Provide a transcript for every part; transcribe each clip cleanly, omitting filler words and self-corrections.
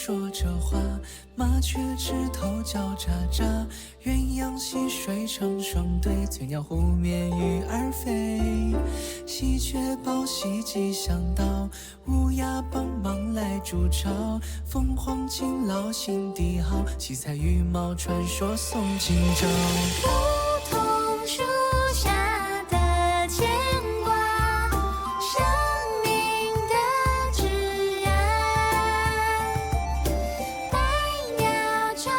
说着话，麻雀枝头叫喳喳，鸳鸯戏水成双对，翠鸟湖面鱼儿飞。喜鹊报喜吉祥到，乌鸦帮忙来筑巢，凤凰勤劳心地好，七彩羽毛传说送今朝。梧桐树下的牵挂，生命的挚爱。百鸟朝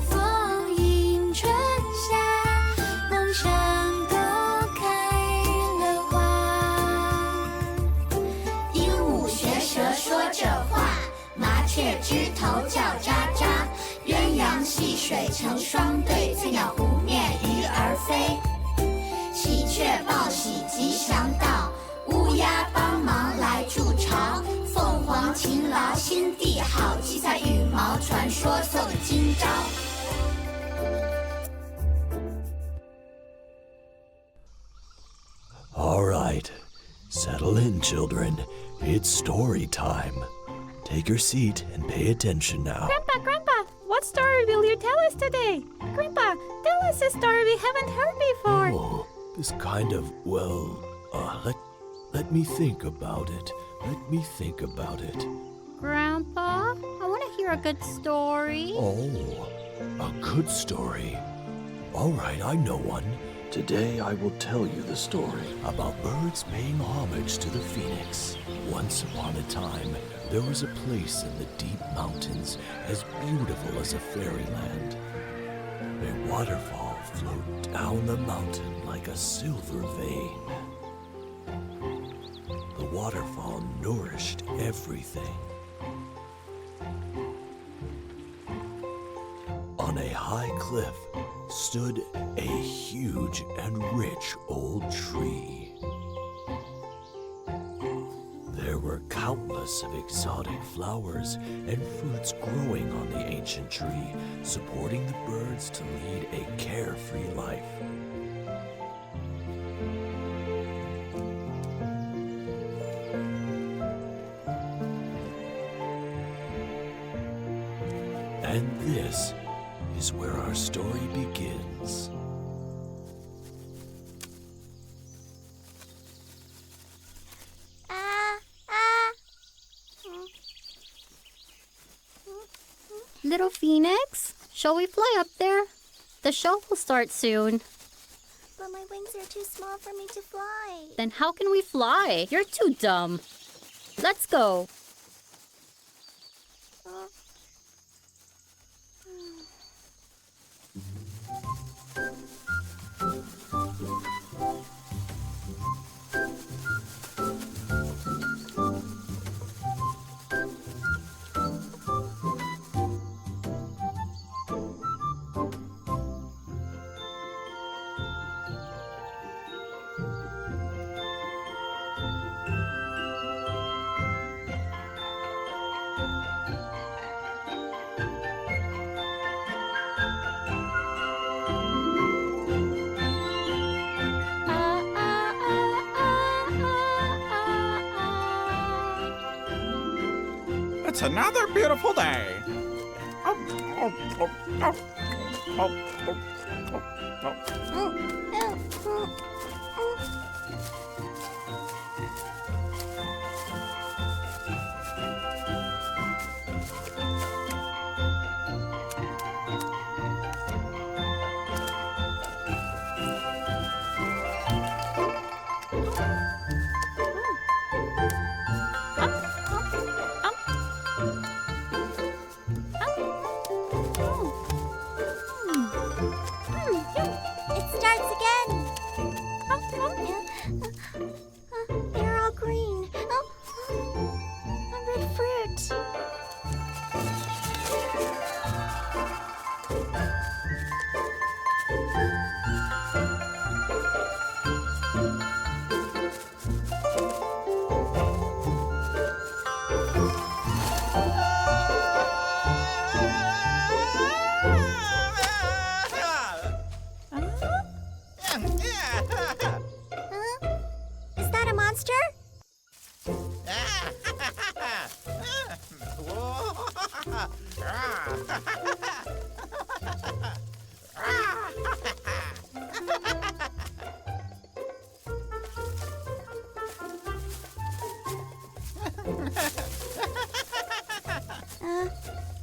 凤迎春夏，梦想都开了花。鹦鹉学舌说着话，麻雀枝头叫喳喳，鸳鸯戏水成双对，翠鸟湖面鱼儿飞。喜鹊报喜吉祥到，乌鸦帮忙来筑巢，凤凰勤劳心地好，七彩羽毛传说送今朝。All right, settle in, children. It's story time. Take your seat and pay attention now. Grandpa, what story will you tell us today? Grandpa, tell us a story we haven't heard before. Oh, this kind of, let me think about it. Let me think about it. Grandpa, I want to hear a good story. Oh, a good story. All right, I know one. Today I will tell you the story about birds paying homage to the phoenix. Once upon a time, there was a place in the deep mountains as beautiful as a fairyland. A waterfall flowed down the mountain like a silver vein. The waterfall nourished everything. On a high cliff stood a huge and rich old tree. There were countless of exotic flowers and fruits growing on the ancient tree, supporting the birds to lead a carefree life. And this is where our story begins. Little Phoenix, shall we fly up there? The show will start soon. But my wings are too small for me to fly. Then how can we fly? You're too dumb. Let's go. It's another beautiful day. It starts again.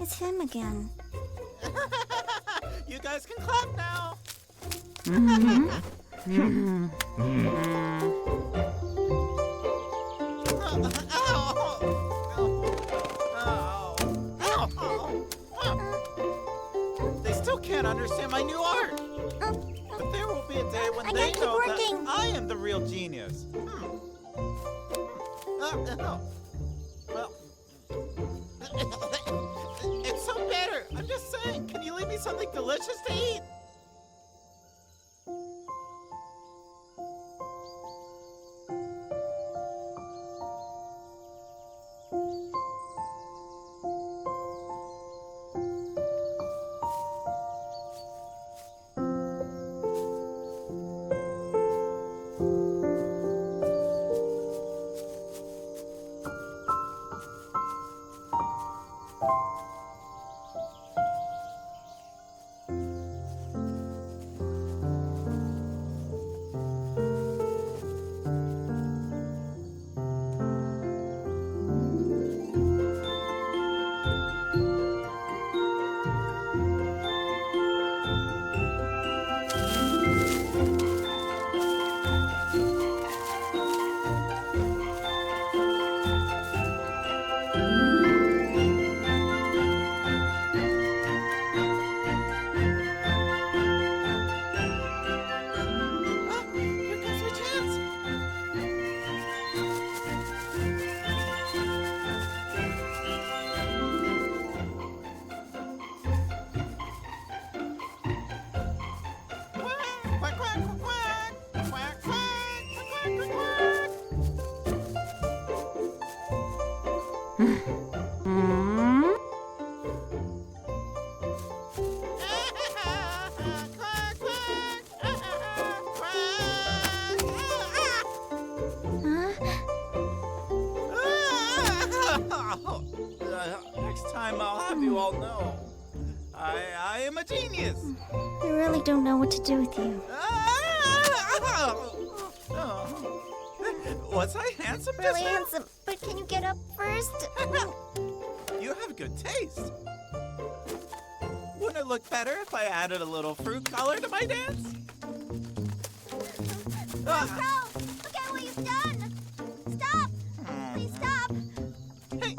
It's him again. You guys can clap now. They still can't understand my new art. But there will be a day when I they gotta keep know working. that I am the real genius. Well, it's so better. I'm just saying, can you leave me something delicious to eat? Here comes my chance. Quack, quack, quack, quack, quack, quack, quack, quack, quack. Quack, quack, Next time I'll have you all know I am a genius. I really don't know what to do with you. Was I handsome just Really now? handsome, but can you get up first? You have good taste. Wouldn't it look better if I added a little fruit color to my dance? Ah, Bro, look at what you've done! Stop! Please stop! hey.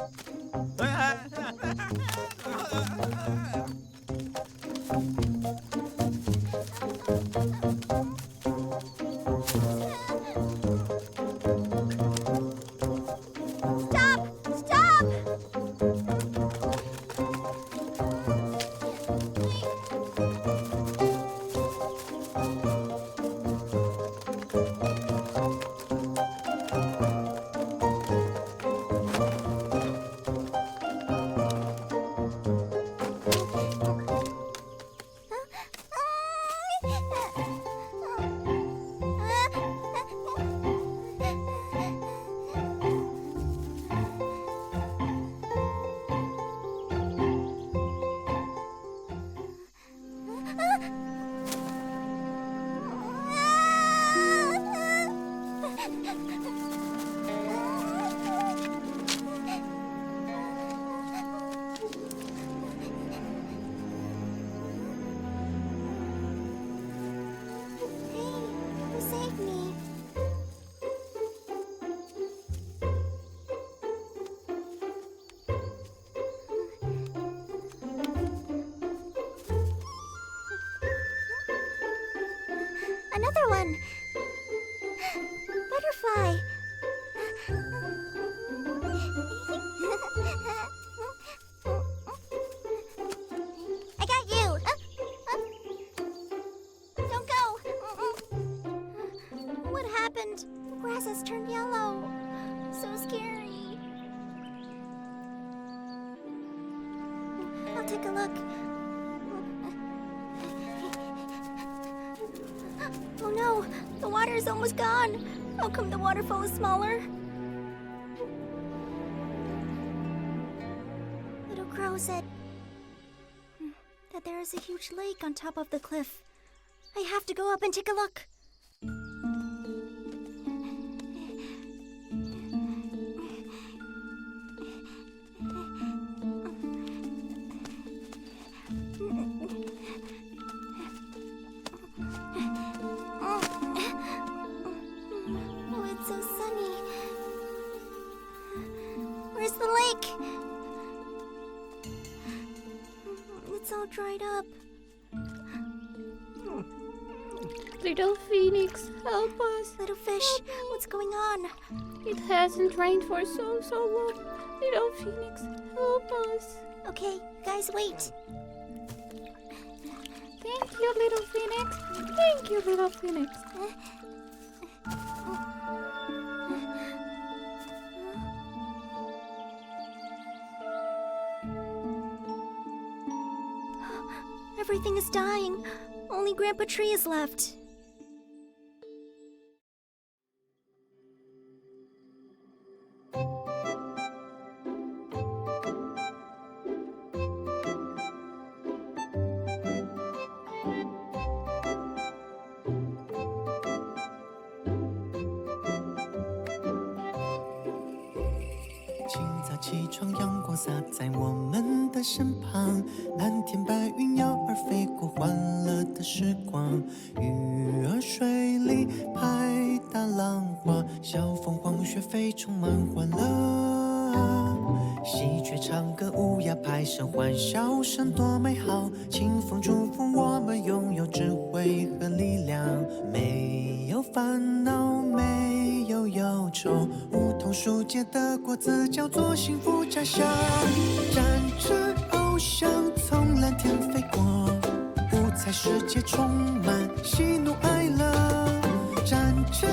Stop! Stop! Hey, who saved me? Another one. Butterfly. I got you. Don't go. What happened? The grass has turned yellow. So scary. I'll take a look. Oh no, the water is almost gone. How come the waterfall is smaller? Little crow said, that there is a huge lake on top of the cliff. I have to go up and take a look. Oh, it's so sunny. Where's the lake? It's all dried up. Little Phoenix, help us. Little fish, what's going on? It hasn't rained for so long. Little Phoenix, help us. Okay, guys, wait. Thank you, Little Phoenix. Thank you, Little Phoenix. Everything is dying. Only Grandpa Tree is left.起床，阳光洒在我们的身旁，蓝天白云鸟儿飞过，欢乐的时光。鱼儿水里拍打浪花，小凤凰学飞充满欢乐。喜鹊唱歌，乌鸦拍手，欢笑声多美好。清风祝福我们拥有智慧和力量，没有烦恼，没有忧愁。梧桐树结的果子叫做幸福家乡。展翅翱翔，从蓝天飞过，五彩世界充满喜怒哀乐。展翅